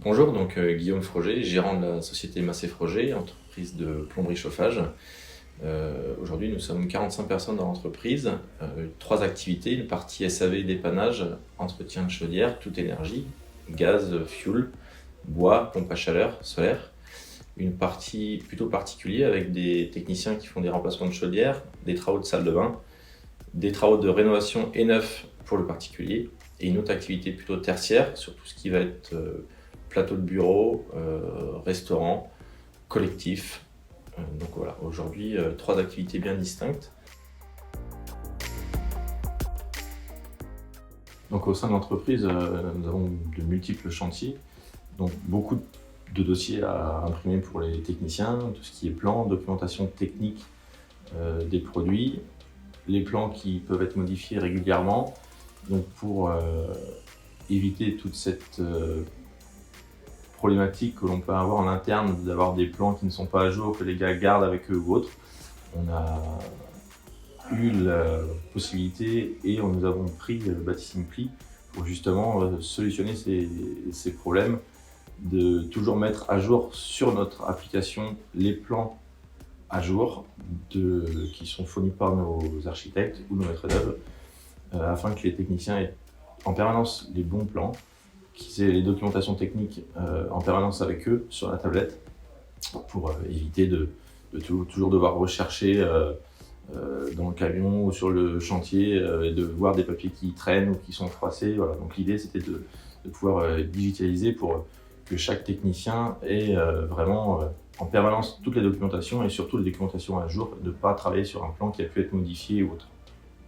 Bonjour, donc Guillaume Froger, gérant de la société Massé Froger, entreprise de plomberie chauffage. Aujourd'hui, nous sommes 45 personnes dans l'entreprise, 3 activités, une partie SAV dépannage, entretien de chaudière, toute énergie, gaz, fuel, bois, pompe à chaleur, solaire. Une partie plutôt particulière avec des techniciens qui font des remplacements de chaudière, des travaux de salle de bain, des travaux de rénovation et neuf pour le particulier, et une autre activité plutôt tertiaire sur tout ce qui va être plateau de bureau, restaurant, collectif. Donc voilà, aujourd'hui, 3 activités bien distinctes. Donc au sein de l'entreprise, nous avons de multiples chantiers, donc beaucoup de dossiers à imprimer pour les techniciens, tout ce qui est plan, documentation technique des produits, les plans qui peuvent être modifiés régulièrement, donc pour éviter toute cette problématique que l'on peut avoir en interne d'avoir des plans qui ne sont pas à jour, que les gars gardent avec eux ou autres. On a eu la possibilité et nous avons pris Batissimpli pour justement solutionner ces problèmes, de toujours mettre à jour sur notre application les plans à jour qui sont fournis par nos architectes ou nos maîtres d'œuvre afin que les techniciens aient en permanence les bons plans, qu'ils aient les documentations techniques en permanence avec eux sur la tablette pour éviter de toujours devoir rechercher dans le camion ou sur le chantier et de voir des papiers qui traînent ou qui sont froissés. Voilà. Donc l'idée c'était de pouvoir digitaliser pour que chaque technicien ait vraiment en permanence toutes les documentations et surtout les documentations à jour, de ne pas travailler sur un plan qui a pu être modifié ou autre.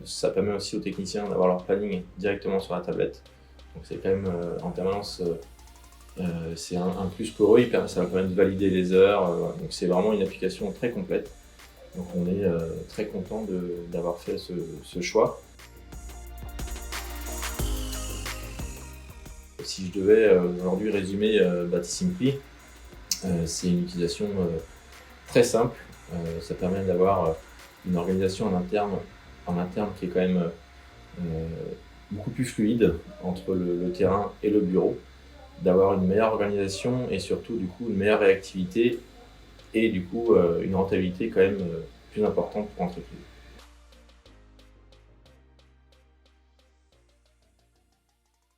Ça permet aussi aux techniciens d'avoir leur planning directement sur la tablette. Donc c'est quand même en permanence, c'est un plus pour eux, ça va permettre de valider les heures. Donc c'est vraiment une application très complète. Donc on est très content d'avoir fait ce choix. Si je devais aujourd'hui résumer Batissimpli, c'est une utilisation très simple. Ça permet d'avoir une organisation en interne qui est quand même beaucoup plus fluide entre le terrain et le bureau, d'avoir une meilleure organisation et surtout du coup une meilleure réactivité et du coup une rentabilité quand même plus importante pour l'entreprise.